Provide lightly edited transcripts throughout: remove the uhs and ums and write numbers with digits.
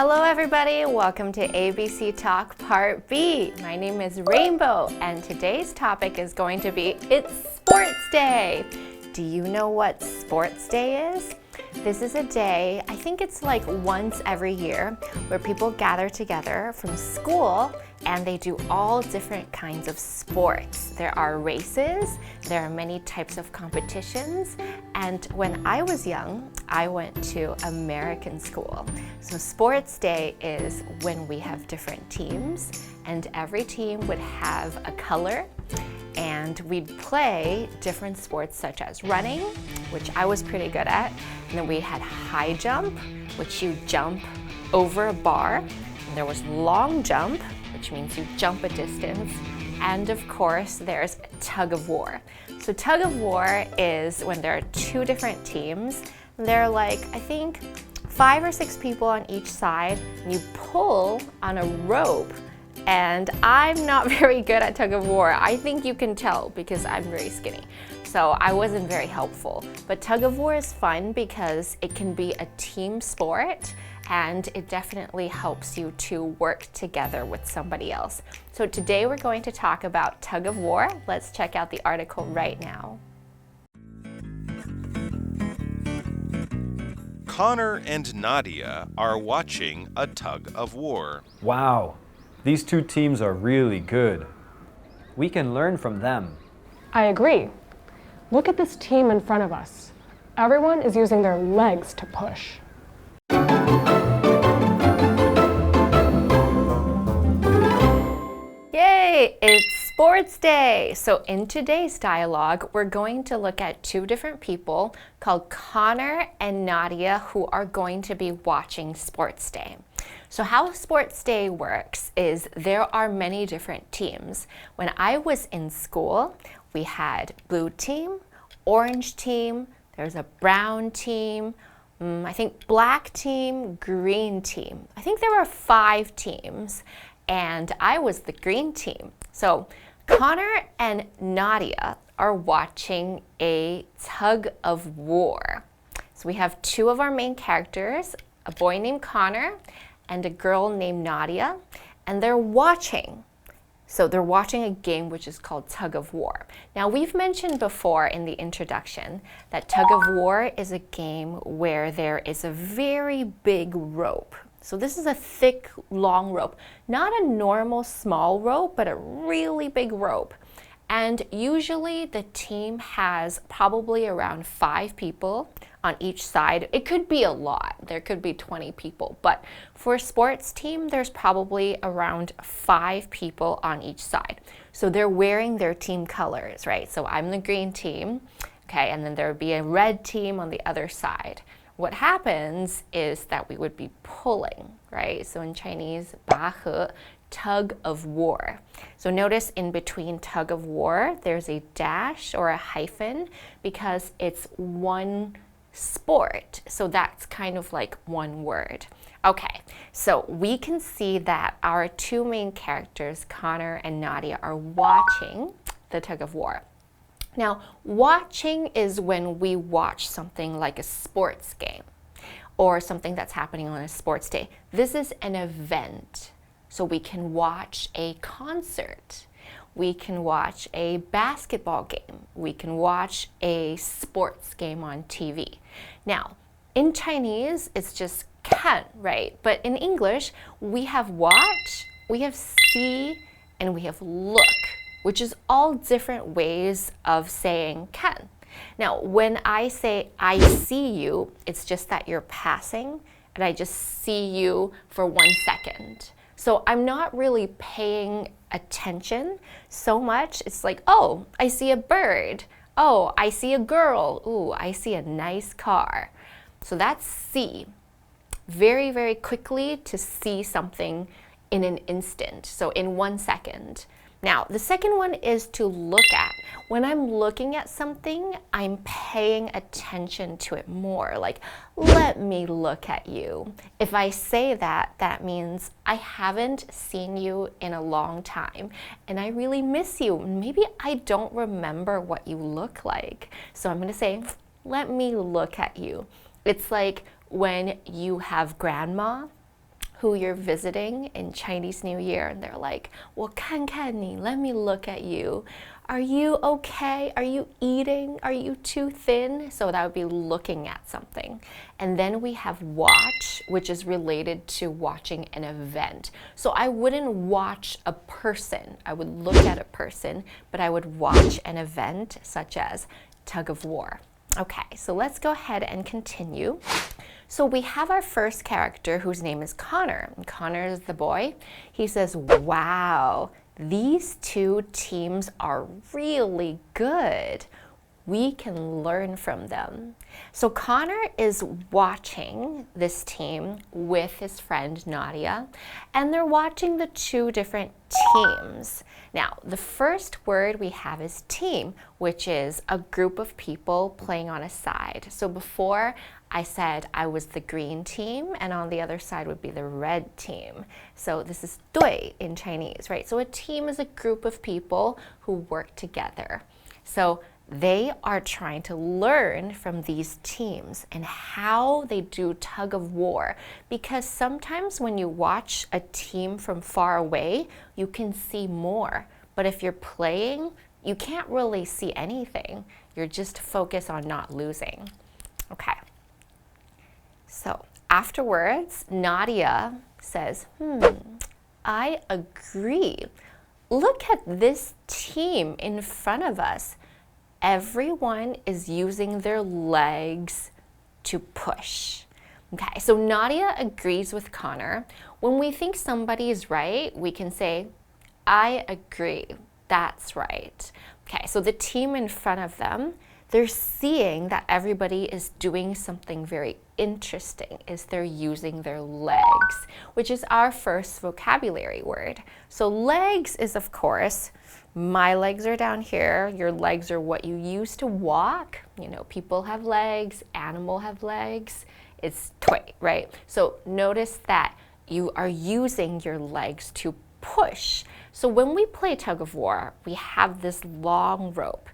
Hello everybody, welcome to ABC Talk Part B. My name is Rainbow and today's topic is going to be It's Sports Day. Do you know what Sports Day is? This is a day, I think it's like once every year, where people gather together from school and they do all different kinds of sports. There are races, there are many types of competitions, and when I was young, I went to American school. So Sports Day is when we have different teams, and every team would have a color, and we'd play different sports such as running, which I was pretty good at, and then we had high jump, which you jump over a bar, and there was long jump, which means you jump a distance, and of course there's tug-of-war. So tug-of-war is when there are two different teams. There are like, I think, 5 or 6 people on each side, and you pull on a rope. And I'm not very good at tug-of-war. I think you can tell because I'm very skinny. So I wasn't very helpful. But tug-of-war is fun because it can be a team sport and it definitely helps you to work together with somebody else. So today we're going to talk about tug-of-war. Let's check out the article right now. Connor and Nadia are watching a tug-of-war. Wow, these two teams are really good. We can learn from them. I agree. Look at this team in front of us. Everyone is using their legs to push. Yay! It's Sports Day! So in today's dialogue, we're going to look at two different people called Connor and Nadia who are going to be watching Sports Day. So how Sports Day works is there are many different teams. When I was in school, we had blue team, orange team, there's a brown team, I think black team, green team. I think there were 5 teams and I was the green team. So Connor and Nadia are watching a tug-of-war. So we have 2 of our main characters, a boy named Connor and a girl named Nadia, and they're watching. So they're watching a game which is called tug-of-war. Now we've mentioned before in the introduction that tug-of-war is a game where there is a very big rope. So this is a thick, long rope, not a normal small rope, but a really big rope. And usually the team has probably around 5 people on each side. It could be a lot. There could be 20 people. But for a sports team, there's probably around 5 people on each side. So they're wearing their team colors, right? So I'm the green team, okay, and then there would be a red team on the other side. What happens is that we would be pulling, right? So in Chinese, 拔河, tug-of-war. So notice in between tug-of-war, there's a dash or a hyphen because it's one sport. So that's kind of like one word. Okay, so we can see that our 2 main characters, Connor and Nadia, are watching the tug-of-war. Now, watching is when we watch something like a sports game or something that's happening on a sports day. This is an event. So we can watch a concert. We can watch a basketball game. We can watch a sports game on TV. Now, in Chinese, it's just 看, right? But in English, we have watch, we have see, and we have look, which is all different ways of saying 看. Now, when I say I see you, it's just that you're passing, and I just see you for 1 second. So I'm not really paying attention so much. It's like, oh, I see a bird. Oh, I see a girl. Ooh, I see a nice car. So that's see. Very, very quickly to see something in an instant. So in 1 second. Now, the second one is to look at. When I'm looking at something, I'm paying attention to it more. Like, let me look at you. If I say that, that means I haven't seen you in a long time and I really miss you. Maybe I don't remember what you look like. So I'm going to say, let me look at you. It's like when you have grandma who you're visiting in Chinese New Year and they're like, 我看看你, let me look at you. Are you okay? Are you eating? Are you too thin? So that would be looking at something. And then we have watch, which is related to watching an event. So I wouldn't watch a person. I would look at a person, but I would watch an event such as tug-of-war. Okay, so let's go ahead and continue. So we have our first character whose name is Connor. And Connor is the boy. He says, wow, these two teams are really good. We can learn from them. So Connor is watching this team with his friend Nadia, and they're watching the two different teams. Now, the first word we have is team, which is a group of people playing on a side. So before I said I was the green team, and on the other side would be the red team. So this is 队 in Chinese, right? So a team is a group of people who work together. So they are trying to learn from these teams and how they do tug of war, because sometimes when you watch a team from far away, you can see more. But if you're playing, you can't really see anything. You're just focused on not losing. Okay. So afterwards, Nadia says, I agree. Look at this team in front of us. Everyone is using their legs to push. Okay, so Nadia agrees with Connor. When we think somebody is right, we can say, I agree, that's right. Okay, so the team in front of them, they're seeing that everybody is doing something very interesting, is they're using their legs, which is our first vocabulary word. So legs is, of course, my legs are down here. Your legs are what you use to walk. You know, people have legs, animals have legs. It's 腿, right? So notice that you are using your legs to push. So when we play tug of war, we have this long rope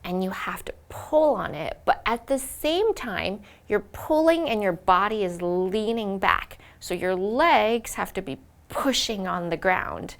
and you have to pull on it, but at the same time, you're pulling and your body is leaning back. So your legs have to be pushing on the ground.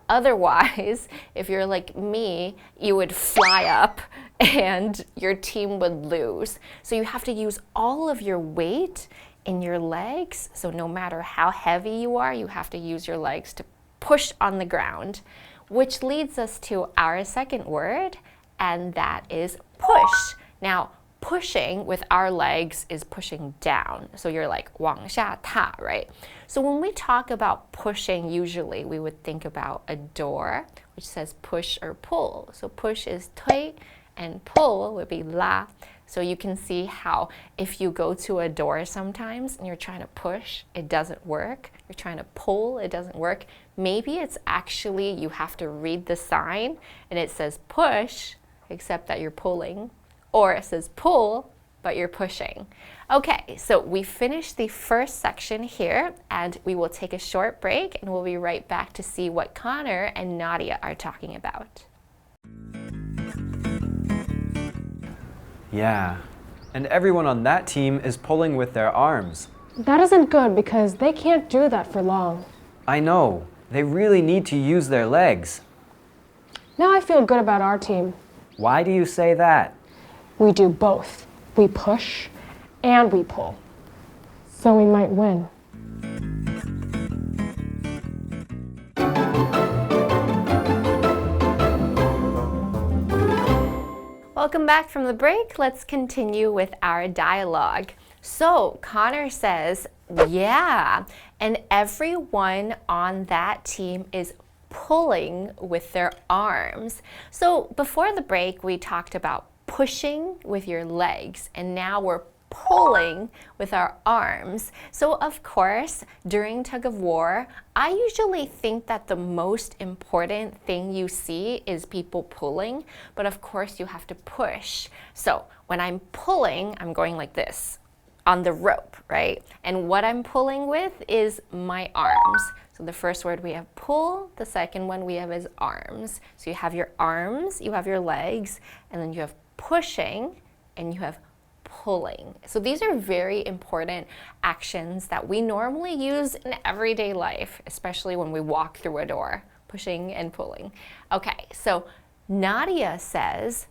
Otherwise, if you're like me, you would fly up and your team would lose. So you have to use all of your weight in your legs. So no matter how heavy you are, you have to use your legs to push on the ground, which leads us to our second word, and that is push. Now, pushing with our legs is pushing down. So you're like 往下踏, right? So when we talk about pushing, usually we would think about a door, which says push or pull. So push is 推 and pull would be 拉. So you can see how if you go to a door sometimes and you're trying to push, it doesn't work. You're trying to pull, it doesn't work. Maybe it's actually you have to read the sign and it says push, except that you're pulling. Or it says pull, but you're pushing. Okay, so we finished the first section here, and we will take a short break, and we'll be right back to see what Connor and Nadia are talking about. Yeah, and everyone on that team is pulling with their arms. That isn't good because they can't do that for long. I know, they really need to use their legs. Now I feel good about our team. Why do you say that? We do both. We push and we pull. So we might win. Welcome back from the break. Let's continue with our dialogue. So Connor says, yeah, and everyone on that team is pulling with their arms. So before the break, we talked about pushing with your legs, and now we're pulling with our arms. So of course, during tug of war, I usually think that the most important thing you see is people pulling, but of course you have to push. So when I'm pulling, I'm going like this on the rope, right? And what I'm pulling with is my arms. So the first word we have pull, the second one we have is arms. So you have your arms, you have your legs, and then you have pushing, and you have pulling. So these are very important actions that we normally use in everyday life, especially when we walk through a door, pushing and pulling. Okay, so Nadia says,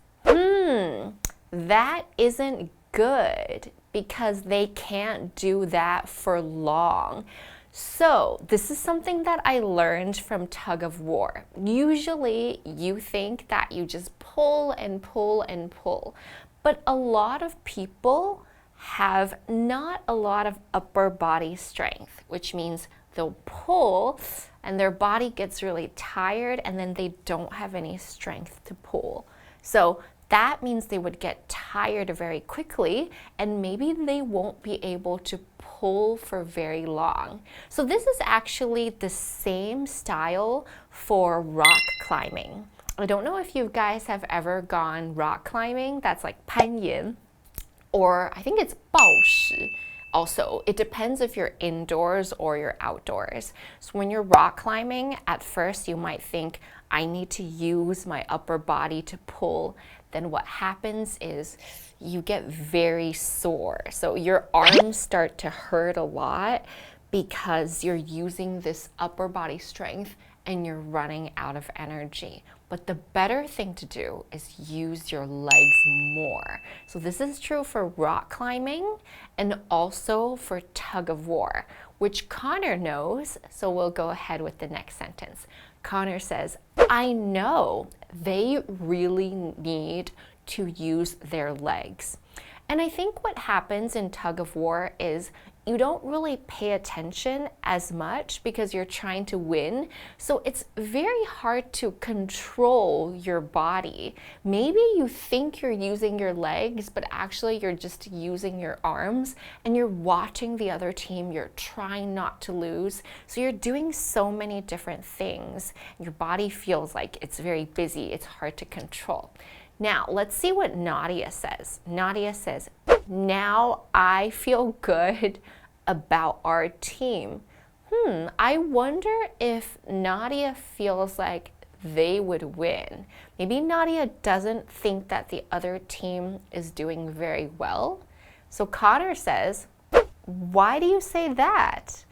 that isn't good because they can't do that for long. So this is something that I learned from tug-of-war. Usually you think that you just pull and pull and pull, but a lot of people have not a lot of upper body strength, which means they'll pull and their body gets really tired and then they don't have any strength to pull. So that means they would get tired very quickly and maybe they won't be able to pull for very long. So this is actually the same style for rock climbing. I don't know if you guys have ever gone rock climbing. That's like 攀岩, or I think it's 抱石. Also, it depends if you're indoors or you're outdoors. So when you're rock climbing, at first you might think, I need to use my upper body to pull. Then what happens is you get very sore. So your arms start to hurt a lot because you're using this upper body strength and you're running out of energy. But the better thing to do is use your legs more. So this is true for rock climbing and also for tug-of-war, which Connor knows. So we'll go ahead with the next sentence. Connor says, I know they really need to use their legs. And I think what happens in tug-of-war is you don't really pay attention as much because you're trying to win. So it's very hard to control your body. Maybe you think you're using your legs, but actually you're just using your arms and you're watching the other team. You're trying not to lose. So you're doing so many different things. Your body feels like it's very busy. It's hard to control. Now, let's see what Nadia says. Nadia says, now I feel good about our team. I wonder if Nadia feels like they would win. Maybe Nadia doesn't think that the other team is doing very well. So Connor says, why do you say that?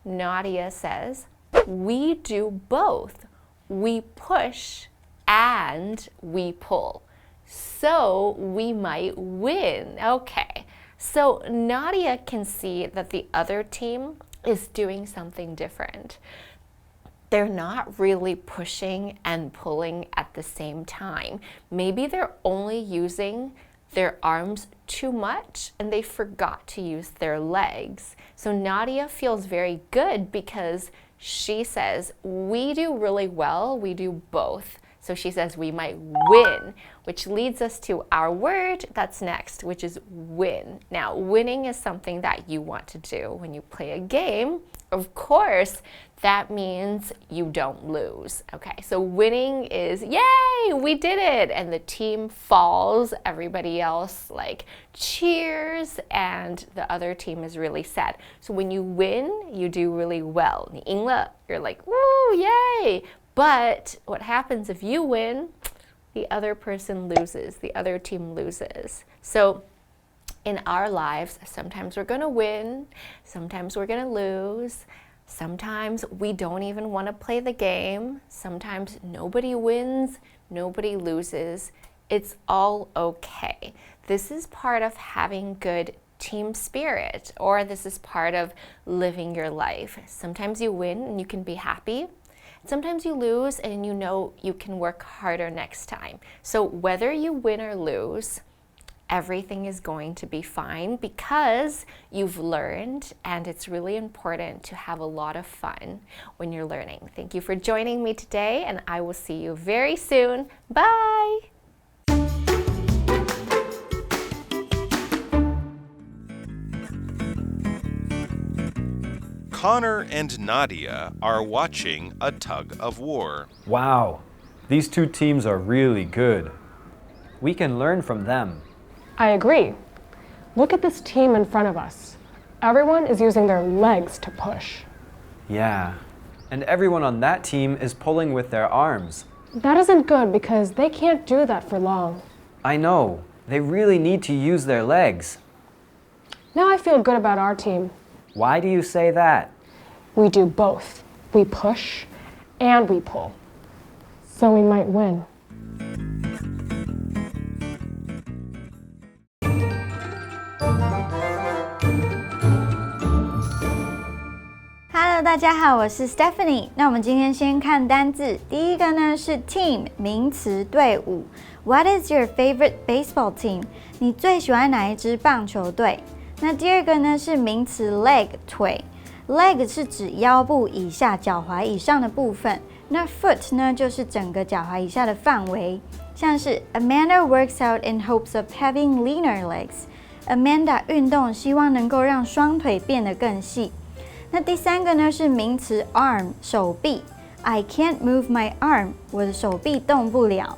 Nadia says, we do both. We push and we pull. So we might win. Okay. So Nadia can see that the other team is doing something different. They're not really pushing and pulling at the same time. Maybe they're only using their arms too much and they forgot to use their legs. So Nadia feels very good because she says, we do really well, we do both. So she says we might win, which leads us to our word that's next, which is win. Now, winning is something that you want to do when you play a game. Of course, that means you don't lose. Okay, so winning is, yay, we did it. And the team falls, everybody else like cheers, and the other team is really sad. So when you win, you do really well. 你赢了, you're like, woo, yay. But what happens if you win, the other person loses, the other team loses. So in our lives, sometimes we're going to win, sometimes we're going to lose, sometimes we don't even want to play the game, sometimes nobody wins, nobody loses. It's all okay. This is part of having good team spirit, or this is part of living your life. Sometimes you win and you can be happy. Sometimes you lose and you know you can work harder next time. So whether you win or lose, everything is going to be fine because you've learned, and it's really important to have a lot of fun when you're learning. Thank you for joining me today, and I will see you very soon. Bye! Connor and Nadia are watching a tug-of-war. Wow, these two teams are really good. We can learn from them. I agree. Look at this team in front of us. Everyone is using their legs to push. Yeah, and everyone on that team is pulling with their arms. That isn't good because they can't do that for long. I know, They really need to use their legs. Now I feel good about our team. Why do you say that? We do both. We push and we pull. So we might win. Hello， 大家好，我是 Stephanie。那我们今天先看单字，第一个呢是 team， 名词，队伍。What is your favorite baseball team？ 你最喜欢哪一支棒球队？那第二个呢是名词 leg， 腿。leg 是指腰部以下、脚踝以上的部分。那 foot 呢就是整个脚踝以下的范围。像是 Amanda works out in hopes of having leaner legs。Amanda 运动希望能够让双腿变得更细。那第三个呢是名词 arm， 手臂。I can't move my arm， 我的手臂动不了。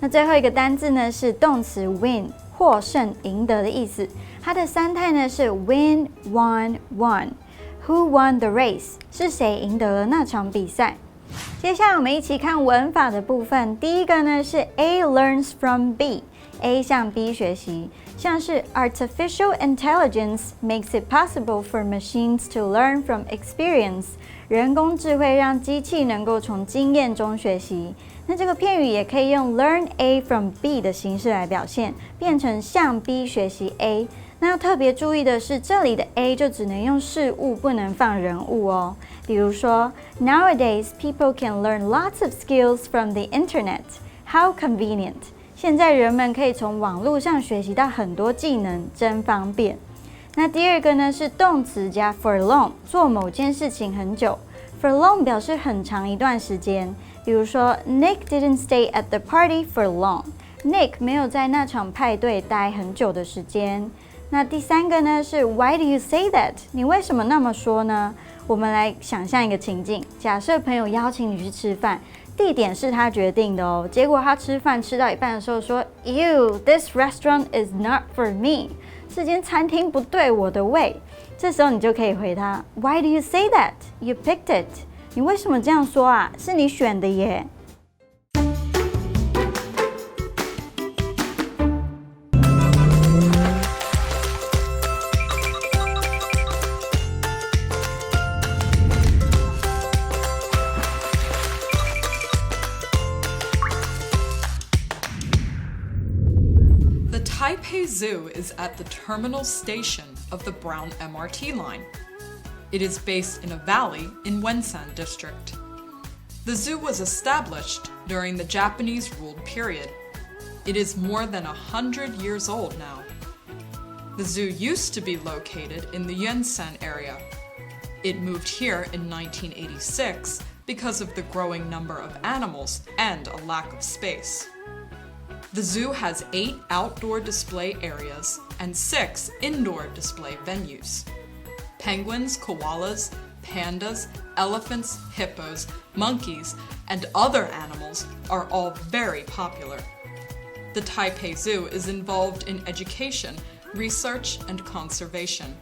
那最后一个单字呢是动词 win， 获胜、赢得的意思。它的三态呢是 win, won, won。Who won the race？ 是谁赢得了那场比赛？接下来我们一起看文法的部分。第一个呢是 A learns from B。A 向 B 学习，像是 Artificial intelligence makes it possible for machines to learn from experience。人工智慧让机器能够从经验中学习。那这个片语也可以用 learn A from B 的形式来表现，变成向 B 学习 A。那要特别注意的是，这里的 A 就只能用事物，不能放人物哦。比如说 Nowadays, people can learn lots of skills from the internet. How convenient！现在人们可以从网络上学习到很多技能，真方便。那第二个呢是动词加 for long， 做某件事情很久。For long 表示很长一段时间。比如说 Nick didn't stay at the party for long。Nick 没有在那场派对待很久的时间。那第三个呢是 Why do you say that？ 你为什么那么说呢？我们来想象一个情境，假设朋友邀请你去吃饭。地点是他决定的哦，结果他吃饭吃到一半的时候说 Ew, this restaurant is not for me。 这间餐厅不对我的胃。这时候你就可以回他 Why do you say that? You picked it。 你为什么这样说啊？是你选的耶。The Taipei Zoo is at the terminal station of the Brown MRT line. It is based in a valley in Wenshan District. The zoo was established during the Japanese-ruled period. It is more than 100 years old now. The zoo used to be located in the Wenshan area. It moved here in 1986 because of the growing number of animals and a lack of space. The zoo has 8 outdoor display areas and 6 indoor display venues. Penguins, koalas, pandas, elephants, hippos, monkeys, and other animals are all very popular. The Taipei Zoo is involved in education, research, and conservation.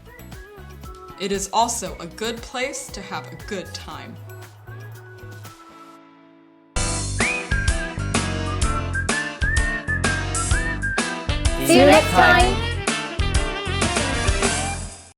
It is also a good place to have a good time. See you next time!